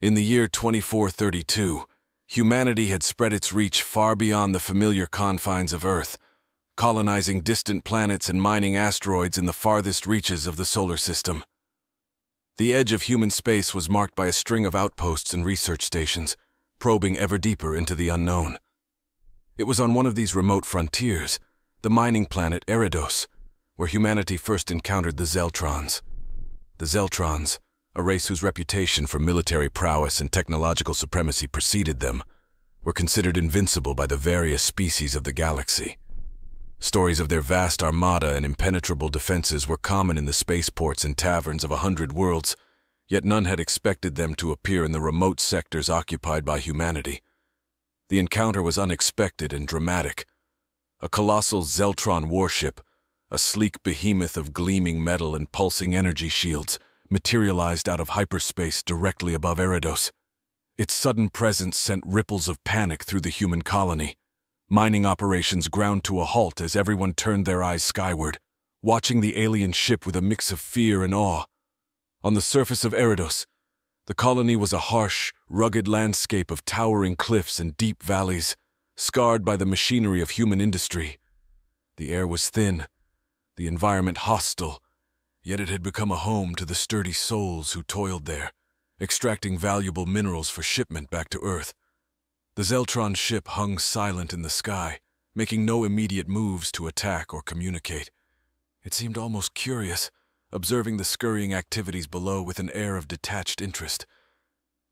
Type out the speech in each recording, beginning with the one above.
In the year 2432, humanity had spread its reach far beyond the familiar confines of Earth, colonizing distant planets and mining asteroids in the farthest reaches of the solar system. The edge of human space was marked by a string of outposts and research stations, probing ever deeper into the unknown. It was on one of these remote frontiers, the mining planet Eridos, where humanity first encountered the Zeltrons. The Zeltrons, a race whose reputation for military prowess and technological supremacy preceded them, were considered invincible by the various species of the galaxy. Stories of their vast armada and impenetrable defenses were common in the spaceports and taverns of 100 worlds, yet none had expected them to appear in the remote sectors occupied by humanity. The encounter was unexpected and dramatic. A colossal Zeltron warship, a sleek behemoth of gleaming metal and pulsing energy shields, materialized out of hyperspace directly above Eridos. Its sudden presence sent ripples of panic through the human colony. Mining operations ground to a halt as everyone turned their eyes skyward, watching the alien ship with a mix of fear and awe. On the surface of Eridos, the colony was a harsh, rugged landscape of towering cliffs and deep valleys, scarred by the machinery of human industry. The air was thin, the environment hostile, yet it had become a home to the sturdy souls who toiled there, extracting valuable minerals for shipment back to Earth. The Zeltron ship hung silent in the sky, making no immediate moves to attack or communicate. It seemed almost curious, observing the scurrying activities below with an air of detached interest.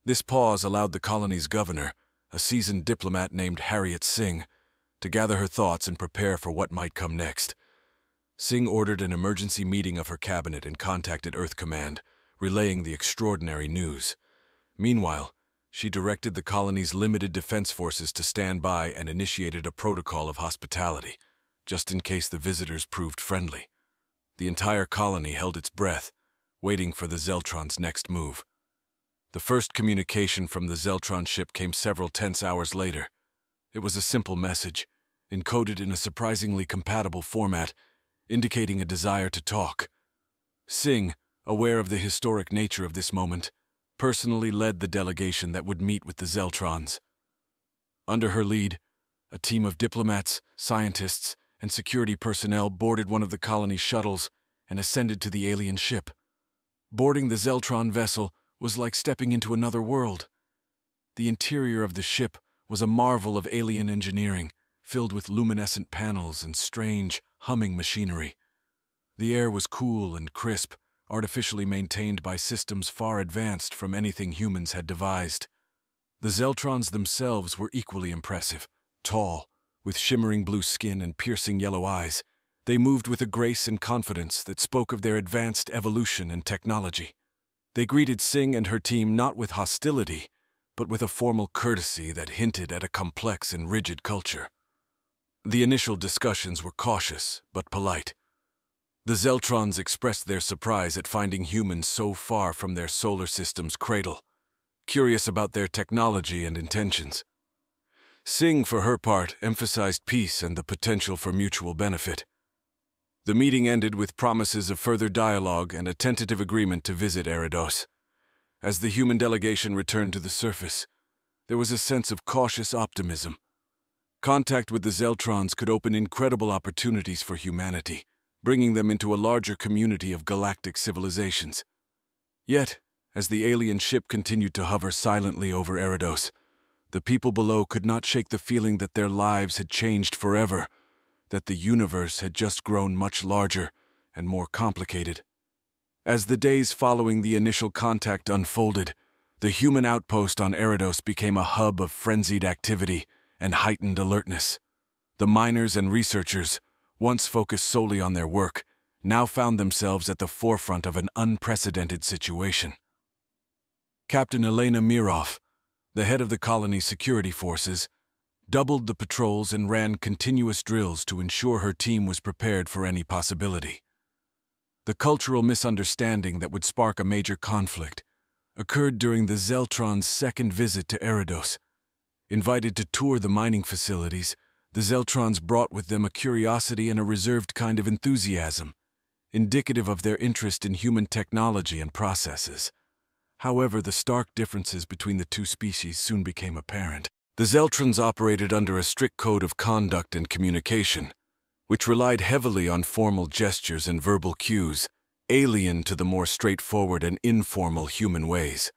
This pause allowed the colony's governor, a seasoned diplomat named Harriet Singh, to gather her thoughts and prepare for what might come next. Singh ordered an emergency meeting of her cabinet and contacted Earth Command, relaying the extraordinary news. Meanwhile, she directed the colony's limited defense forces to stand by and initiated a protocol of hospitality, just in case the visitors proved friendly. The entire colony held its breath, waiting for the Zeltron's next move. The first communication from the Zeltron ship came several tense hours later. It was a simple message, encoded in a surprisingly compatible format, indicating a desire to talk. Singh, aware of the historic nature of this moment, personally led the delegation that would meet with the Zeltrons. Under her lead, a team of diplomats, scientists, and security personnel boarded one of the colony's shuttles and ascended to the alien ship. Boarding the Zeltron vessel was like stepping into another world. The interior of the ship was a marvel of alien engineering, filled with luminescent panels and strange, humming machinery. The air was cool and crisp, artificially maintained by systems far advanced from anything humans had devised. The Zeltrons themselves were equally impressive. Tall, with shimmering blue skin and piercing yellow eyes, they moved with a grace and confidence that spoke of their advanced evolution and technology. They greeted Singh and her team not with hostility, but with a formal courtesy that hinted at a complex and rigid culture. The initial discussions were cautious but polite. The Zeltrons expressed their surprise at finding humans so far from their solar system's cradle, curious about their technology and intentions. Singh, for her part, emphasized peace and the potential for mutual benefit. The meeting ended with promises of further dialogue and a tentative agreement to visit Eridos. As the human delegation returned to the surface, there was a sense of cautious optimism. Contact with the Zeltrons could open incredible opportunities for humanity, bringing them into a larger community of galactic civilizations. Yet, as the alien ship continued to hover silently over Eridos, the people below could not shake the feeling that their lives had changed forever, that the universe had just grown much larger and more complicated. As the days following the initial contact unfolded, the human outpost on Eridos became a hub of frenzied activity and heightened alertness. The miners and researchers, once focused solely on their work, now found themselves at the forefront of an unprecedented situation. Captain Elena Mirov, the head of the colony's security forces, doubled the patrols and ran continuous drills to ensure her team was prepared for any possibility. The cultural misunderstanding that would spark a major conflict occurred during the Zeltron's second visit to Eridos. Invited to tour the mining facilities, the Zeltrons brought with them a curiosity and a reserved kind of enthusiasm, indicative of their interest in human technology and processes. However, the stark differences between the two species soon became apparent. The Zeltrons operated under a strict code of conduct and communication, which relied heavily on formal gestures and verbal cues, alien to the more straightforward and informal human ways.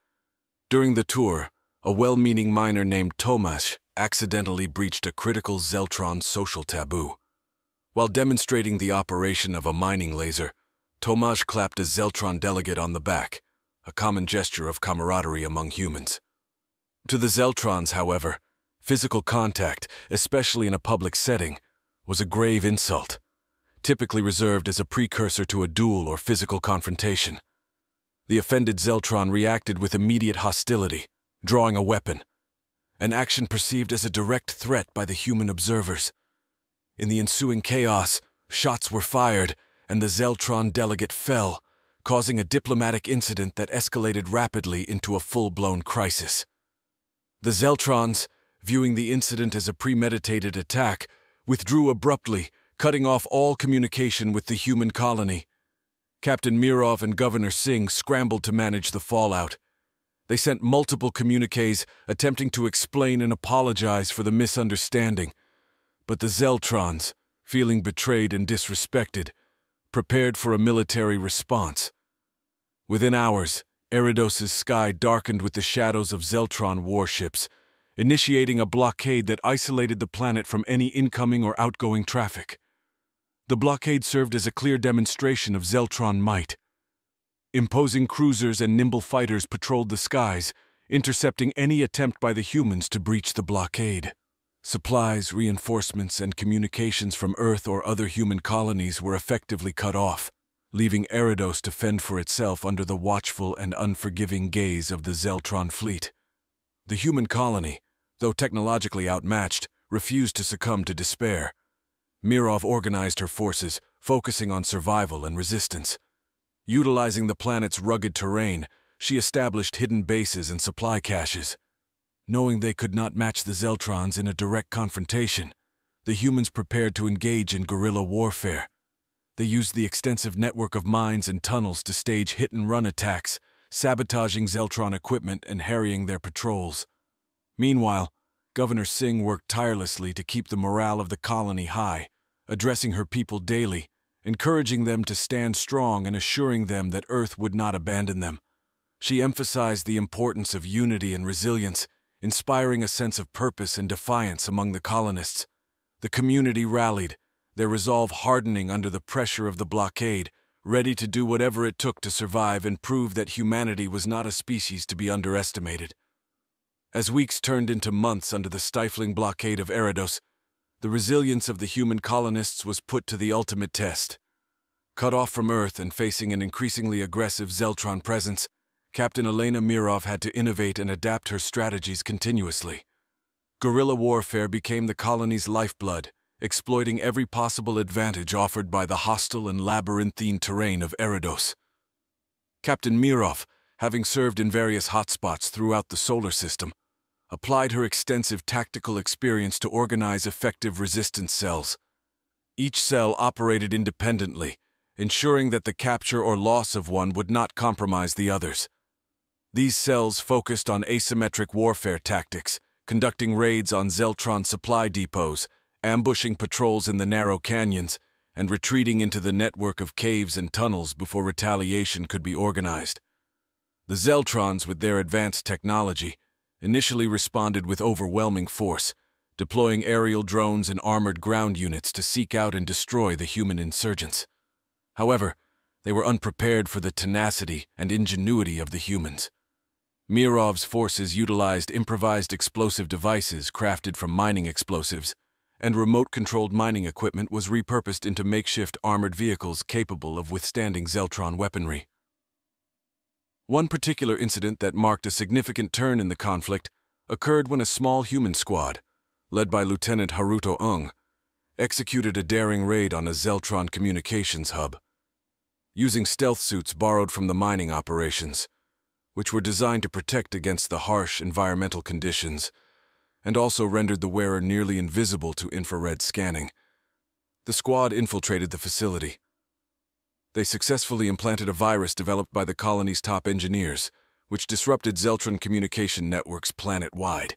During the tour, a well-meaning miner named Tomasz accidentally breached a critical Zeltron social taboo. While demonstrating the operation of a mining laser, Tomasz clapped a Zeltron delegate on the back, a common gesture of camaraderie among humans. To the Zeltrons, however, physical contact, especially in a public setting, was a grave insult, typically reserved as a precursor to a duel or physical confrontation. The offended Zeltron reacted with immediate hostility, drawing a weapon, an action perceived as a direct threat by the human observers. In the ensuing chaos, shots were fired, and the Zeltron delegate fell, causing a diplomatic incident that escalated rapidly into a full-blown crisis. The Zeltrons, viewing the incident as a premeditated attack, withdrew abruptly, cutting off all communication with the human colony. Captain Mirov and Governor Singh scrambled to manage the fallout. They sent multiple communiques attempting to explain and apologize for the misunderstanding, but the Zeltrons, feeling betrayed and disrespected, prepared for a military response. Within hours, Eridos's sky darkened with the shadows of Zeltron warships, initiating a blockade that isolated the planet from any incoming or outgoing traffic. The blockade served as a clear demonstration of Zeltron might. Imposing cruisers and nimble fighters patrolled the skies, intercepting any attempt by the humans to breach the blockade. Supplies, reinforcements, and communications from Earth or other human colonies were effectively cut off, leaving Eridos to fend for itself under the watchful and unforgiving gaze of the Zeltron fleet. The human colony, though technologically outmatched, refused to succumb to despair. Mirov organized her forces, focusing on survival and resistance. Utilizing the planet's rugged terrain, she established hidden bases and supply caches. Knowing they could not match the Zeltrons in a direct confrontation, the humans prepared to engage in guerrilla warfare. They used the extensive network of mines and tunnels to stage hit-and-run attacks, sabotaging Zeltron equipment and harrying their patrols. Meanwhile, Governor Singh worked tirelessly to keep the morale of the colony high, addressing her people daily, encouraging them to stand strong and assuring them that Earth would not abandon them. She emphasized the importance of unity and resilience, inspiring a sense of purpose and defiance among the colonists. The community rallied, their resolve hardening under the pressure of the blockade, ready to do whatever it took to survive and prove that humanity was not a species to be underestimated. As weeks turned into months under the stifling blockade of Eridos, the resilience of the human colonists was put to the ultimate test. Cut off from Earth and facing an increasingly aggressive Zeltron presence, Captain Elena Mirov had to innovate and adapt her strategies continuously. Guerrilla warfare became the colony's lifeblood, exploiting every possible advantage offered by the hostile and labyrinthine terrain of Eridos. Captain Mirov, having served in various hotspots throughout the solar system, applied her extensive tactical experience to organize effective resistance cells. Each cell operated independently, ensuring that the capture or loss of one would not compromise the others. These cells focused on asymmetric warfare tactics, conducting raids on Zeltron supply depots, ambushing patrols in the narrow canyons, and retreating into the network of caves and tunnels before retaliation could be organized. The Zeltrons, with their advanced technology, initially responded with overwhelming force, deploying aerial drones and armored ground units to seek out and destroy the human insurgents. However, they were unprepared for the tenacity and ingenuity of the humans. Mirov's forces utilized improvised explosive devices crafted from mining explosives, and remote-controlled mining equipment was repurposed into makeshift armored vehicles capable of withstanding Zeltron weaponry. One particular incident that marked a significant turn in the conflict occurred when a small human squad, led by Lieutenant Haruto Ung, executed a daring raid on a Zeltron communications hub. Using stealth suits borrowed from the mining operations, which were designed to protect against the harsh environmental conditions and also rendered the wearer nearly invisible to infrared scanning, the squad infiltrated the facility. They successfully implanted a virus developed by the colony's top engineers, which disrupted Zeltron communication networks planet-wide.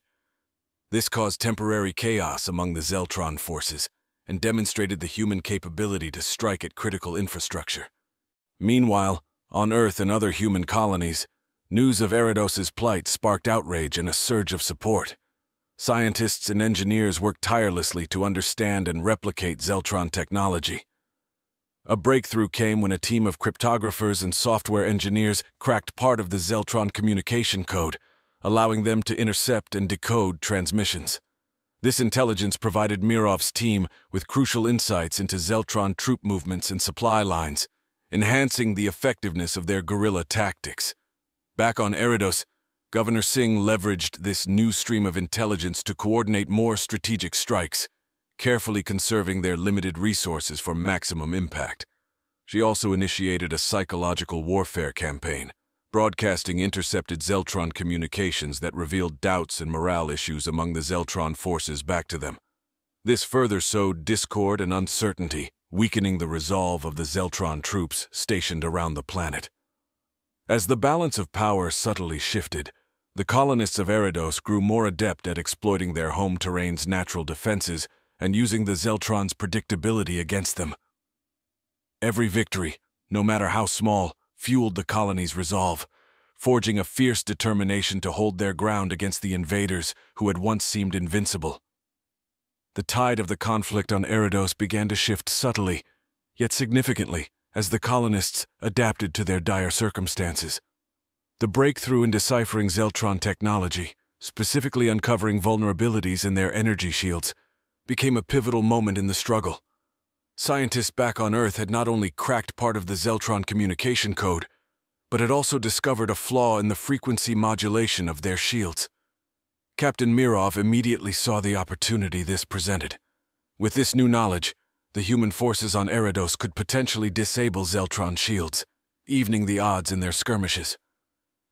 This caused temporary chaos among the Zeltron forces and demonstrated the human capability to strike at critical infrastructure. Meanwhile, on Earth and other human colonies, news of Eridos's plight sparked outrage and a surge of support. Scientists and engineers worked tirelessly to understand and replicate Zeltron technology. A breakthrough came when a team of cryptographers and software engineers cracked part of the Zeltron communication code, allowing them to intercept and decode transmissions. This intelligence provided Mirov's team with crucial insights into Zeltron troop movements and supply lines, enhancing the effectiveness of their guerrilla tactics. Back on Eridos, Governor Singh leveraged this new stream of intelligence to coordinate more strategic strikes, carefully conserving their limited resources for maximum impact. She also initiated a psychological warfare campaign, broadcasting intercepted Zeltron communications that revealed doubts and morale issues among the Zeltron forces back to them. This further sowed discord and uncertainty, weakening the resolve of the Zeltron troops stationed around the planet. As the balance of power subtly shifted, the colonists of Eridos grew more adept at exploiting their home terrain's natural defenses and using the Zeltron's predictability against them. Every victory, no matter how small, fueled the colony's resolve, forging a fierce determination to hold their ground against the invaders who had once seemed invincible. The tide of the conflict on Eridos began to shift subtly, yet significantly, as the colonists adapted to their dire circumstances. The breakthrough in deciphering Zeltron technology, specifically uncovering vulnerabilities in their energy shields, became a pivotal moment in the struggle. Scientists back on Earth had not only cracked part of the Zeltron communication code, but had also discovered a flaw in the frequency modulation of their shields. Captain Mirov immediately saw the opportunity this presented. With this new knowledge, the human forces on Eridos could potentially disable Zeltron shields, evening the odds in their skirmishes.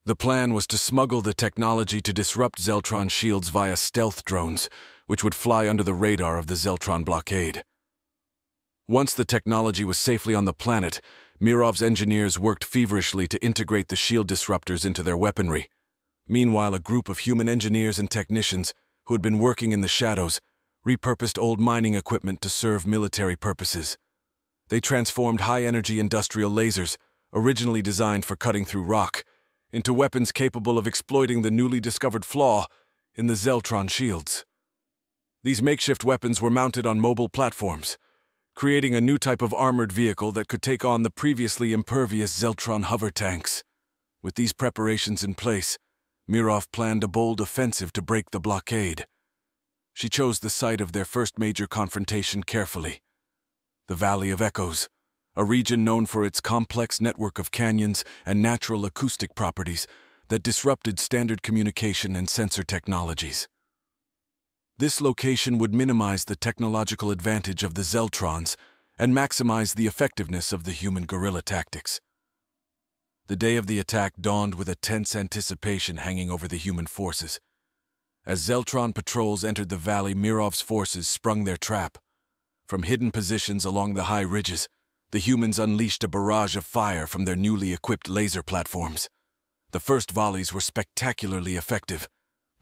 The plan was to smuggle the technology to disrupt Zeltron shields via stealth drones, which would fly under the radar of the Zeltron blockade. Once the technology was safely on the planet, Mirov's engineers worked feverishly to integrate the shield disruptors into their weaponry. Meanwhile, a group of human engineers and technicians who had been working in the shadows repurposed old mining equipment to serve military purposes. They transformed high-energy industrial lasers, originally designed for cutting through rock, into weapons capable of exploiting the newly discovered flaw in the Zeltron shields. These makeshift weapons were mounted on mobile platforms, creating a new type of armored vehicle that could take on the previously impervious Zeltron hover tanks. With these preparations in place, Mirov planned a bold offensive to break the blockade. She chose the site of their first major confrontation carefully. The Valley of Echoes, a region known for its complex network of canyons and natural acoustic properties that disrupted standard communication and sensor technologies. This location would minimize the technological advantage of the Zeltrons and maximize the effectiveness of the human guerrilla tactics. The day of the attack dawned with a tense anticipation hanging over the human forces. As Zeltron patrols entered the valley, Mirov's forces sprung their trap. From hidden positions along the high ridges, the humans unleashed a barrage of fire from their newly equipped laser platforms. The first volleys were spectacularly effective,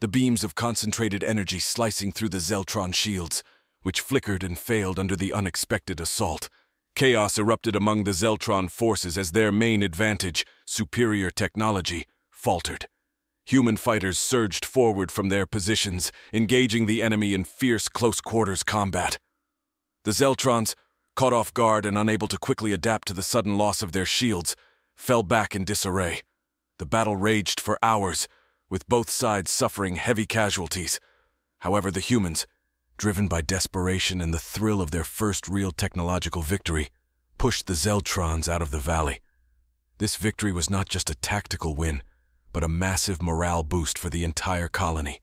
the beams of concentrated energy slicing through the Zeltron shields, which flickered and failed under the unexpected assault. Chaos erupted among the Zeltron forces as their main advantage, superior technology, faltered. Human fighters surged forward from their positions, engaging the enemy in fierce close-quarters combat. The Zeltrons, caught off guard and unable to quickly adapt to the sudden loss of their shields, fell back in disarray. The battle raged for hours, with both sides suffering heavy casualties. However, the humans, driven by desperation and the thrill of their first real technological victory, pushed the Zeltrons out of the valley. This victory was not just a tactical win, but a massive morale boost for the entire colony.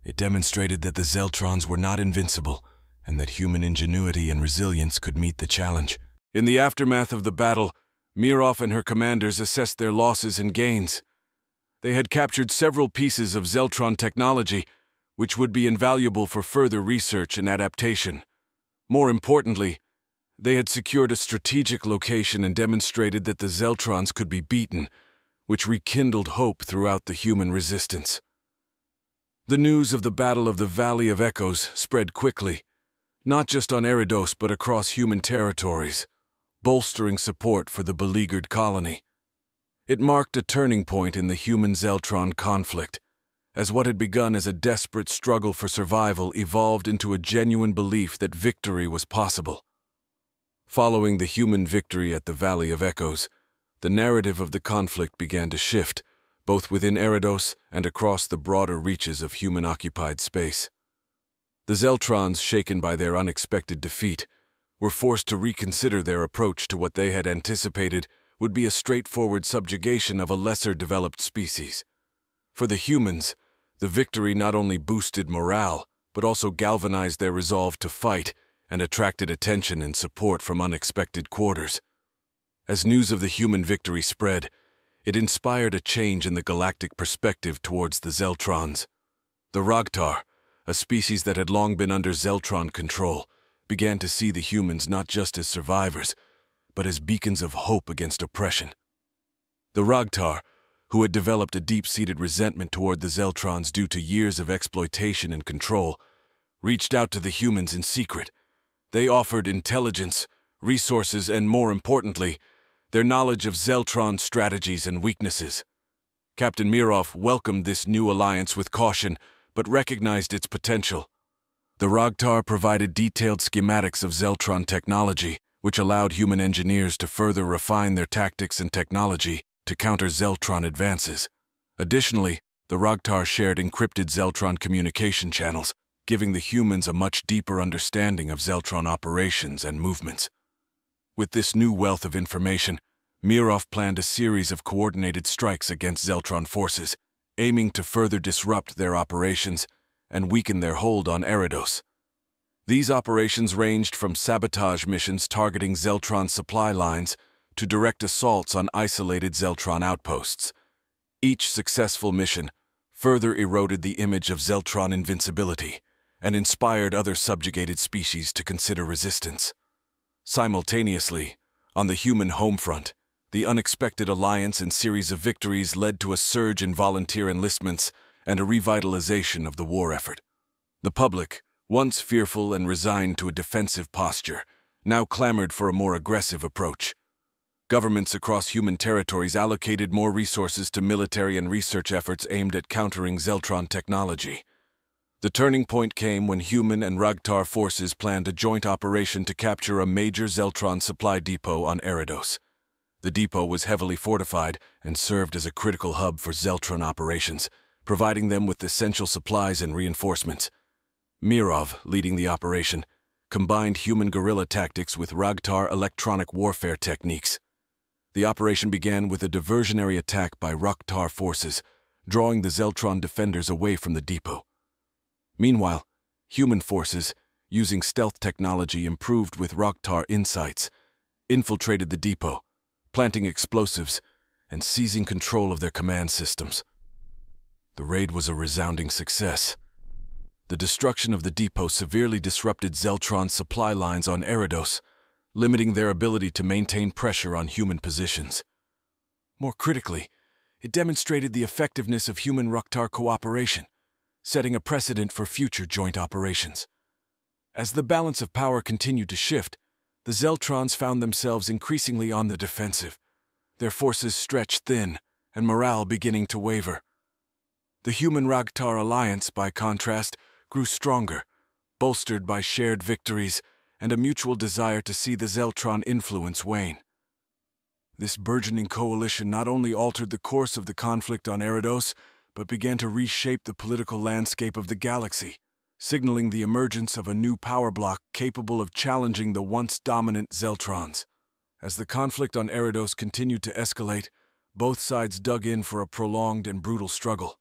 It demonstrated that the Zeltrons were not invincible, and that human ingenuity and resilience could meet the challenge. In the aftermath of the battle, Mirov and her commanders assessed their losses and gains. They had captured several pieces of Zeltron technology, which would be invaluable for further research and adaptation. More importantly, they had secured a strategic location and demonstrated that the Zeltrons could be beaten, which rekindled hope throughout the human resistance. The news of the Battle of the Valley of Echoes spread quickly, not just on Eridos but across human territories, bolstering support for the beleaguered colony. It marked a turning point in the human-Zeltron conflict, as what had begun as a desperate struggle for survival evolved into a genuine belief that victory was possible. Following the human victory at the Valley of Echoes, the narrative of the conflict began to shift, both within Eridos and across the broader reaches of human-occupied space. The Zeltrons, shaken by their unexpected defeat, were forced to reconsider their approach to what they had anticipated would be a straightforward subjugation of a lesser-developed species. For the humans, the victory not only boosted morale, but also galvanized their resolve to fight and attracted attention and support from unexpected quarters. As news of the human victory spread, it inspired a change in the galactic perspective towards the Zeltrons. The Rogtar, a species that had long been under Zeltron control, began to see the humans not just as survivors, but as beacons of hope against oppression. The Rogtar, who had developed a deep-seated resentment toward the Zeltrons due to years of exploitation and control, reached out to the humans in secret. They offered intelligence, resources, and more importantly, their knowledge of Zeltron strategies and weaknesses. Captain Mirov welcomed this new alliance with caution, but recognized its potential. The Rogtar provided detailed schematics of Zeltron technology, which allowed human engineers to further refine their tactics and technology to counter Zeltron advances. Additionally, the Rogtar shared encrypted Zeltron communication channels, giving the humans a much deeper understanding of Zeltron operations and movements. With this new wealth of information, Mirov planned a series of coordinated strikes against Zeltron forces, aiming to further disrupt their operations and weaken their hold on Eridos. These operations ranged from sabotage missions targeting Zeltron supply lines to direct assaults on isolated Zeltron outposts. Each successful mission further eroded the image of Zeltron invincibility and inspired other subjugated species to consider resistance. Simultaneously, on the human home front, the unexpected alliance and series of victories led to a surge in volunteer enlistments and a revitalization of the war effort. The public, once fearful and resigned to a defensive posture, now clamored for a more aggressive approach. Governments across human territories allocated more resources to military and research efforts aimed at countering Zeltron technology. The turning point came when human and Rogtar forces planned a joint operation to capture a major Zeltron supply depot on Eridos. The depot was heavily fortified and served as a critical hub for Zeltron operations, providing them with essential supplies and reinforcements. Mirov, leading the operation, combined human guerrilla tactics with Rogtar electronic warfare techniques. The operation began with a diversionary attack by Rogtar forces, drawing the Zeltron defenders away from the depot. Meanwhile, human forces, using stealth technology improved with Rogtar insights, infiltrated the depot, planting explosives and seizing control of their command systems. The raid was a resounding success. The destruction of the depot severely disrupted Zeltron's supply lines on Eridos, limiting their ability to maintain pressure on human positions. More critically, it demonstrated the effectiveness of human-Rogtar cooperation, setting a precedent for future joint operations. As the balance of power continued to shift, the Zeltrons found themselves increasingly on the defensive, their forces stretched thin and morale beginning to waver. The human-Rogtar alliance, by contrast, grew stronger, bolstered by shared victories and a mutual desire to see the Zeltron influence wane. This burgeoning coalition not only altered the course of the conflict on Eridos, but began to reshape the political landscape of the galaxy, signaling the emergence of a new power block capable of challenging the once dominant Zeltrons. As the conflict on Eridos continued to escalate, both sides dug in for a prolonged and brutal struggle.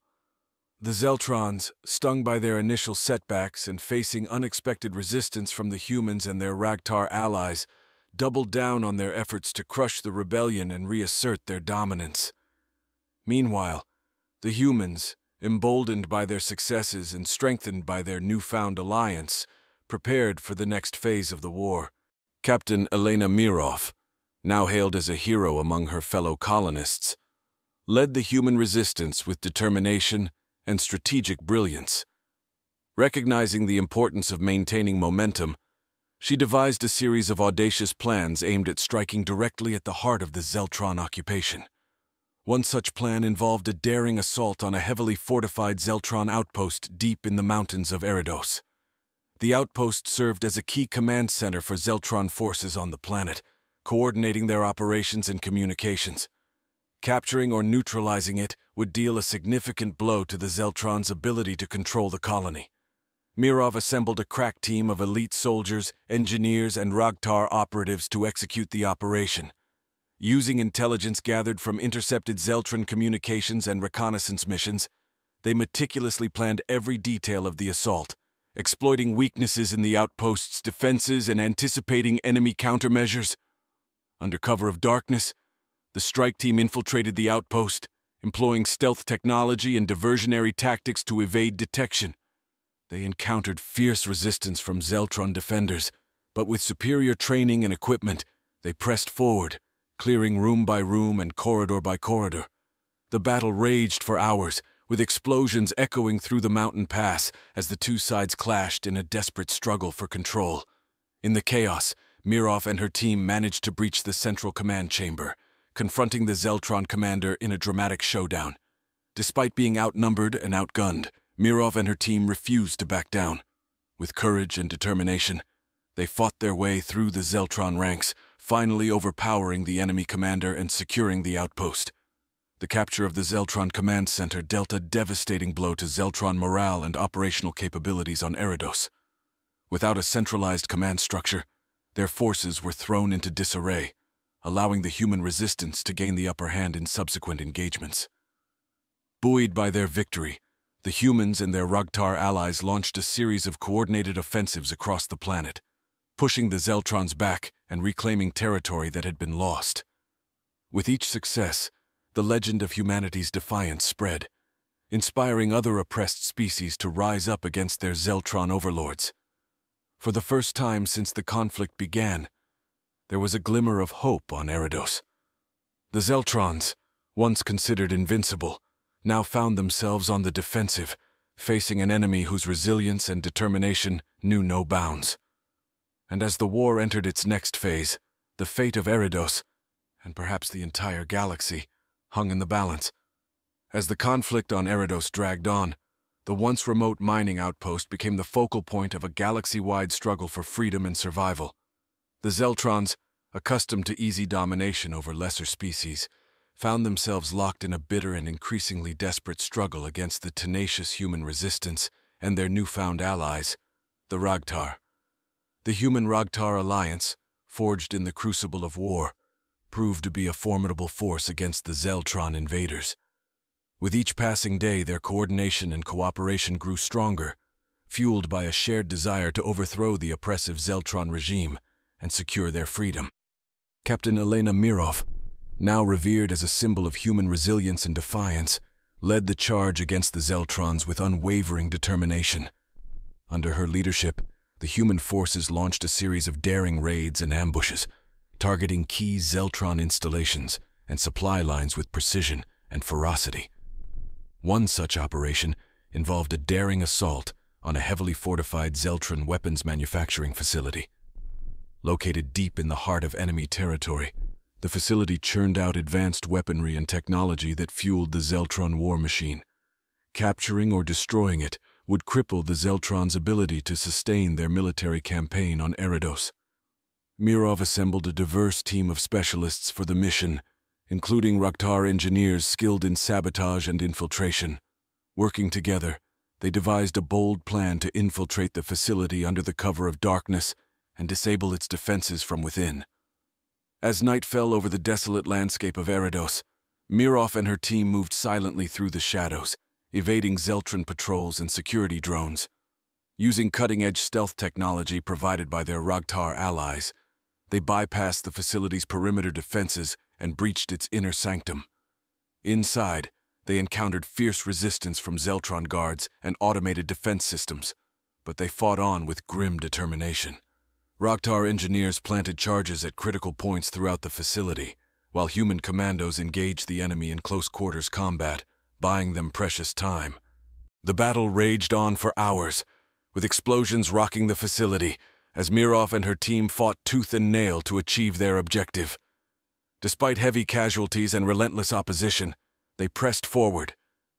The Zeltrons, stung by their initial setbacks and facing unexpected resistance from the humans and their Rogtar allies, doubled down on their efforts to crush the rebellion and reassert their dominance. Meanwhile, the humans, emboldened by their successes and strengthened by their newfound alliance, prepared for the next phase of the war. Captain Elena Mirov, now hailed as a hero among her fellow colonists, led the human resistance with determination and strategic brilliance. Recognizing the importance of maintaining momentum, she devised a series of audacious plans aimed at striking directly at the heart of the Zeltron occupation. One such plan involved a daring assault on a heavily fortified Zeltron outpost deep in the mountains of Eridos. The outpost served as a key command center for Zeltron forces on the planet, coordinating their operations and communications. Capturing or neutralizing it would deal a significant blow to the Zeltron's ability to control the colony. Mirov assembled a crack team of elite soldiers, engineers, and Ragtar operatives to execute the operation. Using intelligence gathered from intercepted Zeltron communications and reconnaissance missions, they meticulously planned every detail of the assault, exploiting weaknesses in the outpost's defenses and anticipating enemy countermeasures. Under cover of darkness, the strike team infiltrated the outpost, employing stealth technology and diversionary tactics to evade detection. They encountered fierce resistance from Zeltron defenders, but with superior training and equipment, they pressed forward, clearing room by room and corridor by corridor. The battle raged for hours, with explosions echoing through the mountain pass as the two sides clashed in a desperate struggle for control. In the chaos, Mirov and her team managed to breach the central command chamber, confronting the Zeltron commander in a dramatic showdown. Despite being outnumbered and outgunned, Mirov and her team refused to back down. With courage and determination, they fought their way through the Zeltron ranks, finally overpowering the enemy commander and securing the outpost. The capture of the Zeltron command center dealt a devastating blow to Zeltron morale and operational capabilities on Eridos. Without a centralized command structure, their forces were thrown into disarray, allowing the human resistance to gain the upper hand in subsequent engagements. Buoyed by their victory, the humans and their Ragtar allies launched a series of coordinated offensives across the planet, pushing the Zeltrons back and reclaiming territory that had been lost. With each success, the legend of humanity's defiance spread, inspiring other oppressed species to rise up against their Zeltron overlords. For the first time since the conflict began, there was a glimmer of hope on Eridos. The Zeltrons, once considered invincible, now found themselves on the defensive, facing an enemy whose resilience and determination knew no bounds. And as the war entered its next phase, the fate of Eridos, and perhaps the entire galaxy, hung in the balance. As the conflict on Eridos dragged on, the once remote mining outpost became the focal point of a galaxy-wide struggle for freedom and survival. The Zeltrons, accustomed to easy domination over lesser species, found themselves locked in a bitter and increasingly desperate struggle against the tenacious human resistance and their newfound allies, the Ragtar. The Human-Ragtar alliance, forged in the crucible of war, proved to be a formidable force against the Zeltron invaders. With each passing day, their coordination and cooperation grew stronger, fueled by a shared desire to overthrow the oppressive Zeltron regime and secure their freedom. Captain Elena Mirov, now revered as a symbol of human resilience and defiance, led the charge against the Zeltrons with unwavering determination. Under her leadership, the human forces launched a series of daring raids and ambushes, targeting key Zeltron installations and supply lines with precision and ferocity. One such operation involved a daring assault on a heavily fortified Zeltron weapons manufacturing facility. Located deep in the heart of enemy territory, the facility churned out advanced weaponry and technology that fueled the Zeltron war machine. Capturing or destroying it would cripple the Zeltron's ability to sustain their military campaign on Eridos. Mirov assembled a diverse team of specialists for the mission, including Ragtar engineers skilled in sabotage and infiltration. Working together, they devised a bold plan to infiltrate the facility under the cover of darkness and disable its defenses from within. As night fell over the desolate landscape of Eridos, Mirov and her team moved silently through the shadows, evading Zeltron patrols and security drones. Using cutting-edge stealth technology provided by their Ragtar allies, they bypassed the facility's perimeter defenses and breached its inner sanctum. Inside, they encountered fierce resistance from Zeltron guards and automated defense systems, but they fought on with grim determination. Ragtar engineers planted charges at critical points throughout the facility, while human commandos engaged the enemy in close-quarters combat, buying them precious time. The battle raged on for hours, with explosions rocking the facility as Mirov and her team fought tooth and nail to achieve their objective. Despite heavy casualties and relentless opposition, they pressed forward,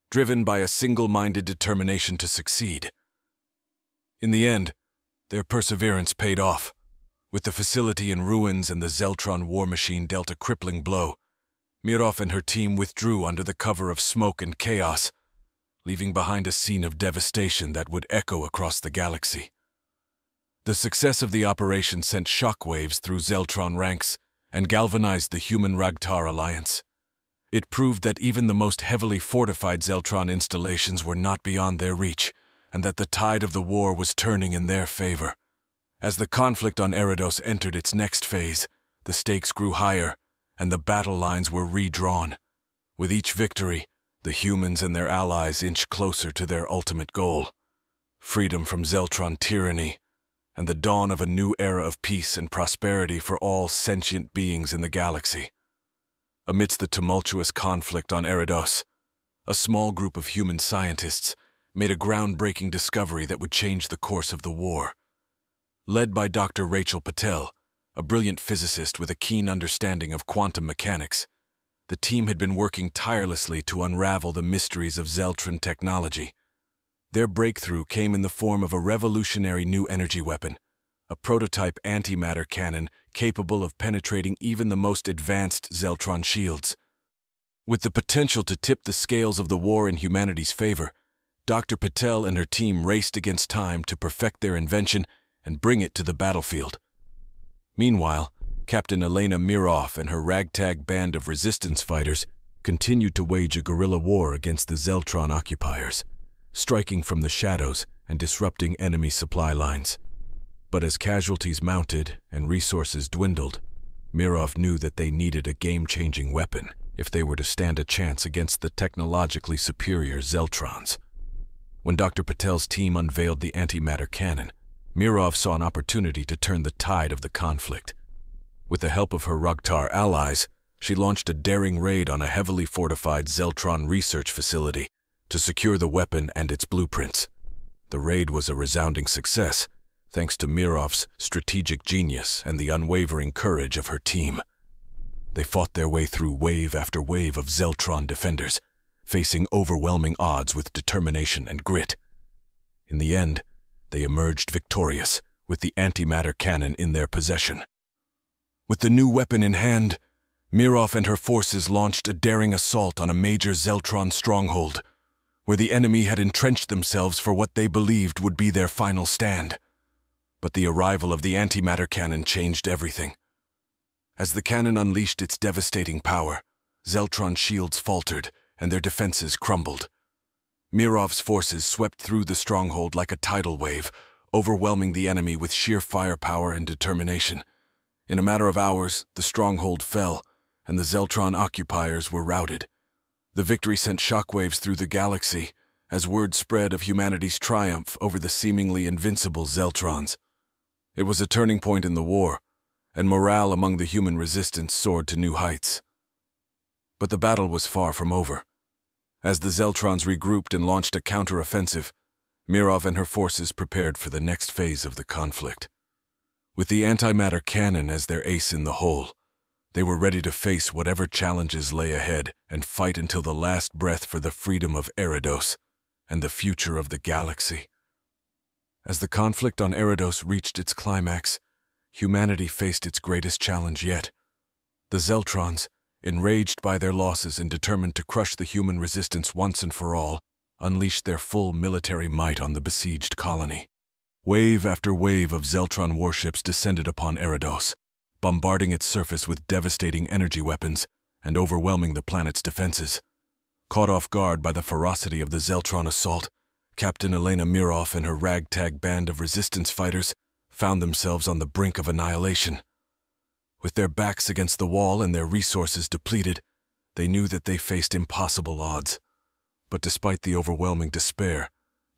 driven by a single-minded determination to succeed. In the end, their perseverance paid off. With the facility in ruins and the Zeltron war machine dealt a crippling blow, Mirov and her team withdrew under the cover of smoke and chaos, leaving behind a scene of devastation that would echo across the galaxy. The success of the operation sent shockwaves through Zeltron ranks and galvanized the human Ragtar alliance. It proved that even the most heavily fortified Zeltron installations were not beyond their reach, and that the tide of the war was turning in their favor. As the conflict on Eridos entered its next phase, the stakes grew higher, and the battle lines were redrawn. With each victory, the humans and their allies inched closer to their ultimate goal: freedom from Zeltron tyranny, and the dawn of a new era of peace and prosperity for all sentient beings in the galaxy. Amidst the tumultuous conflict on Eridos, a small group of human scientists made a groundbreaking discovery that would change the course of the war. Led by Dr. Rachel Patel, a brilliant physicist with a keen understanding of quantum mechanics, the team had been working tirelessly to unravel the mysteries of Zeltron technology. Their breakthrough came in the form of a revolutionary new energy weapon, a prototype antimatter cannon capable of penetrating even the most advanced Zeltron shields. With the potential to tip the scales of the war in humanity's favor, Dr. Patel and her team raced against time to perfect their invention and bring it to the battlefield. Meanwhile, Captain Elena Mirov and her ragtag band of resistance fighters continued to wage a guerrilla war against the Zeltron occupiers, striking from the shadows and disrupting enemy supply lines. But as casualties mounted and resources dwindled, Mirov knew that they needed a game-changing weapon if they were to stand a chance against the technologically superior Zeltrons. When Dr. Patel's team unveiled the antimatter cannon, Mirov saw an opportunity to turn the tide of the conflict. With the help of her Ragtar allies, she launched a daring raid on a heavily fortified Zeltron research facility to secure the weapon and its blueprints. The raid was a resounding success, thanks to Mirov's strategic genius and the unwavering courage of her team. They fought their way through wave after wave of Zeltron defenders, facing overwhelming odds with determination and grit. In the end, they emerged victorious, with the antimatter cannon in their possession. With the new weapon in hand, Mirov and her forces launched a daring assault on a major Zeltron stronghold, where the enemy had entrenched themselves for what they believed would be their final stand. But the arrival of the antimatter cannon changed everything. As the cannon unleashed its devastating power, Zeltron shields faltered and their defenses crumbled. Mirov's forces swept through the stronghold like a tidal wave, overwhelming the enemy with sheer firepower and determination. In a matter of hours, the stronghold fell, and the Zeltron occupiers were routed. The victory sent shockwaves through the galaxy, as word spread of humanity's triumph over the seemingly invincible Zeltrons. It was a turning point in the war, and morale among the human resistance soared to new heights. But the battle was far from over. As the Zeltrons regrouped and launched a counter-offensive, Mirov and her forces prepared for the next phase of the conflict. With the antimatter cannon as their ace in the hole, they were ready to face whatever challenges lay ahead and fight until the last breath for the freedom of Eridos and the future of the galaxy. As the conflict on Eridos reached its climax, humanity faced its greatest challenge yet. The Zeltrons, enraged by their losses and determined to crush the human resistance once and for all, unleashed their full military might on the besieged colony. Wave after wave of Zeltron warships descended upon Eridos, bombarding its surface with devastating energy weapons and overwhelming the planet's defenses. Caught off guard by the ferocity of the Zeltron assault, Captain Elena Mirov and her ragtag band of resistance fighters found themselves on the brink of annihilation. With their backs against the wall and their resources depleted, they knew that they faced impossible odds. But despite the overwhelming despair,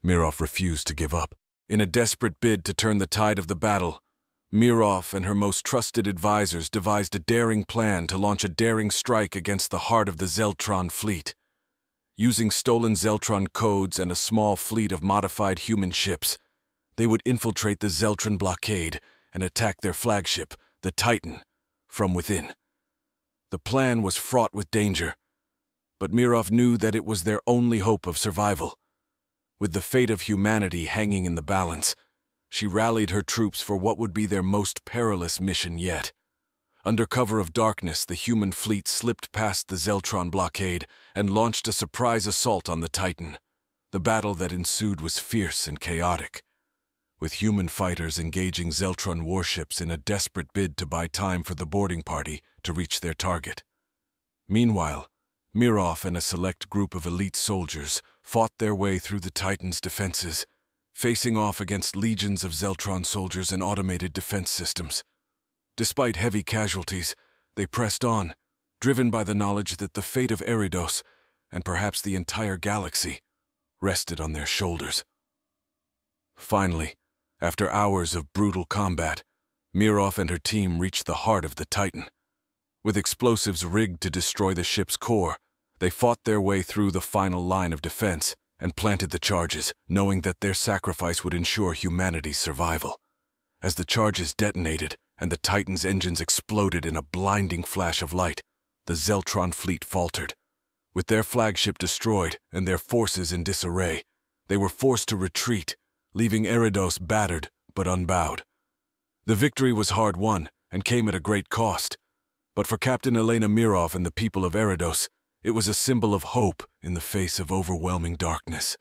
Mirov refused to give up. In a desperate bid to turn the tide of the battle, Mirov and her most trusted advisors devised a daring plan to launch a daring strike against the heart of the Zeltron fleet. Using stolen Zeltron codes and a small fleet of modified human ships, they would infiltrate the Zeltron blockade and attack their flagship, the Titan, from within. The plan was fraught with danger, but Mirov knew that it was their only hope of survival. With the fate of humanity hanging in the balance, she rallied her troops for what would be their most perilous mission yet. Under cover of darkness, the human fleet slipped past the Zeltron blockade and launched a surprise assault on the Titan. The battle that ensued was fierce and chaotic, with human fighters engaging Zeltron warships in a desperate bid to buy time for the boarding party to reach their target. Meanwhile, Mirov and a select group of elite soldiers fought their way through the Titan's defenses, facing off against legions of Zeltron soldiers and automated defense systems. Despite heavy casualties, they pressed on, driven by the knowledge that the fate of Eridos, and perhaps the entire galaxy, rested on their shoulders. Finally, after hours of brutal combat, Mirov and her team reached the heart of the Titan. With explosives rigged to destroy the ship's core, they fought their way through the final line of defense and planted the charges, knowing that their sacrifice would ensure humanity's survival. As the charges detonated and the Titan's engines exploded in a blinding flash of light, the Zeltron fleet faltered. With their flagship destroyed and their forces in disarray, they were forced to retreat, leaving Eridos battered but unbowed. The victory was hard won and came at a great cost, but for Captain Elena Mirov and the people of Eridos, it was a symbol of hope in the face of overwhelming darkness.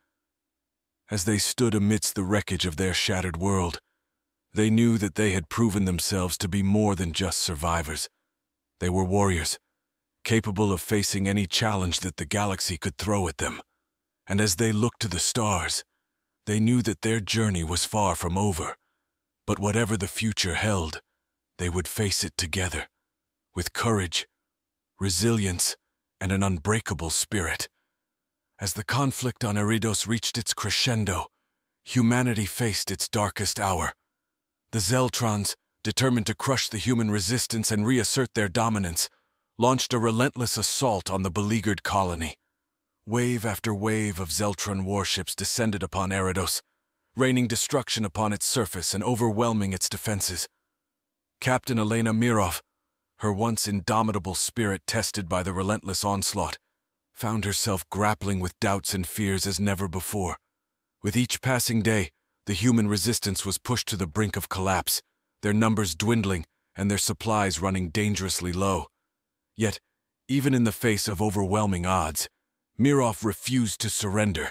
As they stood amidst the wreckage of their shattered world, they knew that they had proven themselves to be more than just survivors. They were warriors, capable of facing any challenge that the galaxy could throw at them. And as they looked to the stars, they knew that their journey was far from over. But whatever the future held, they would face it together, with courage, resilience, and an unbreakable spirit. As the conflict on Eridos reached its crescendo, humanity faced its darkest hour. The Zeltrons, determined to crush the human resistance and reassert their dominance, launched a relentless assault on the beleaguered colony. Wave after wave of Zeltron warships descended upon Eridos, raining destruction upon its surface and overwhelming its defenses. Captain Elena Mirov, her once indomitable spirit tested by the relentless onslaught, found herself grappling with doubts and fears as never before. With each passing day, the human resistance was pushed to the brink of collapse, their numbers dwindling and their supplies running dangerously low. Yet, even in the face of overwhelming odds, Mirov refused to surrender.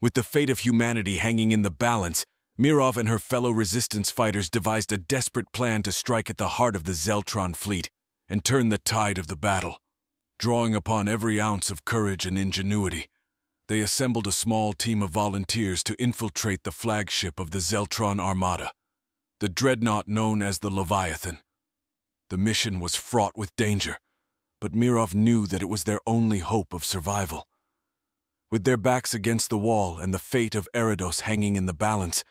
With the fate of humanity hanging in the balance, Mirov and her fellow resistance fighters devised a desperate plan to strike at the heart of the Zeltron fleet and turn the tide of the battle. Drawing upon every ounce of courage and ingenuity, they assembled a small team of volunteers to infiltrate the flagship of the Zeltron Armada, the dreadnought known as the Leviathan. The mission was fraught with danger, but Mirov knew that it was their only hope of survival. With their backs against the wall and the fate of Eridos hanging in the balance,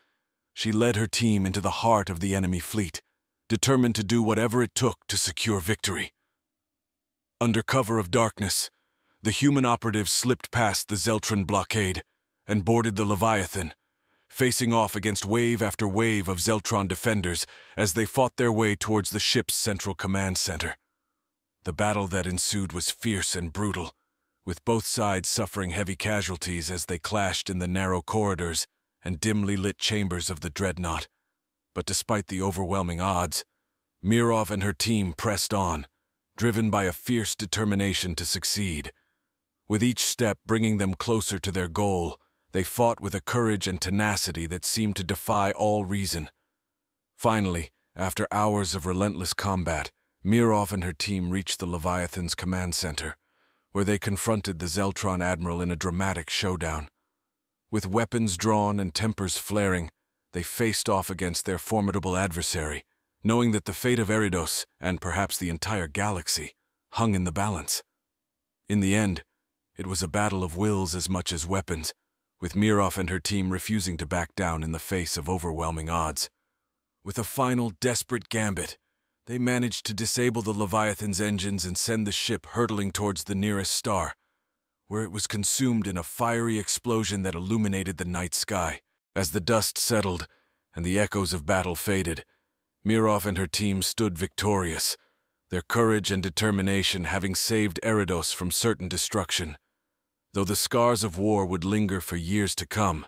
she led her team into the heart of the enemy fleet, determined to do whatever it took to secure victory. Under cover of darkness, the human operatives slipped past the Zeltron blockade and boarded the Leviathan, facing off against wave after wave of Zeltron defenders as they fought their way towards the ship's central command center. The battle that ensued was fierce and brutal, with both sides suffering heavy casualties as they clashed in the narrow corridors and dimly lit chambers of the dreadnought. But despite the overwhelming odds, Mirov and her team pressed on, driven by a fierce determination to succeed. With each step bringing them closer to their goal, they fought with a courage and tenacity that seemed to defy all reason. Finally, after hours of relentless combat, Mirov and her team reached the Leviathan's command center, where they confronted the Zeltron admiral in a dramatic showdown. With weapons drawn and tempers flaring, they faced off against their formidable adversary, knowing that the fate of Eridos, and perhaps the entire galaxy, hung in the balance. In the end, it was a battle of wills as much as weapons, with Mirov and her team refusing to back down in the face of overwhelming odds. With a final desperate gambit, they managed to disable the Leviathan's engines and send the ship hurtling towards the nearest star, where it was consumed in a fiery explosion that illuminated the night sky. As the dust settled and the echoes of battle faded, Mirov and her team stood victorious, their courage and determination having saved Eridos from certain destruction. Though the scars of war would linger for years to come,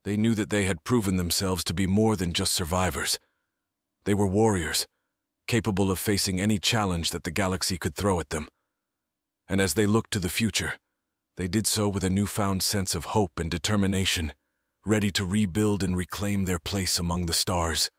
they knew that they had proven themselves to be more than just survivors. They were warriors, capable of facing any challenge that the galaxy could throw at them. And as they looked to the future, they did so with a newfound sense of hope and determination, ready to rebuild and reclaim their place among the stars.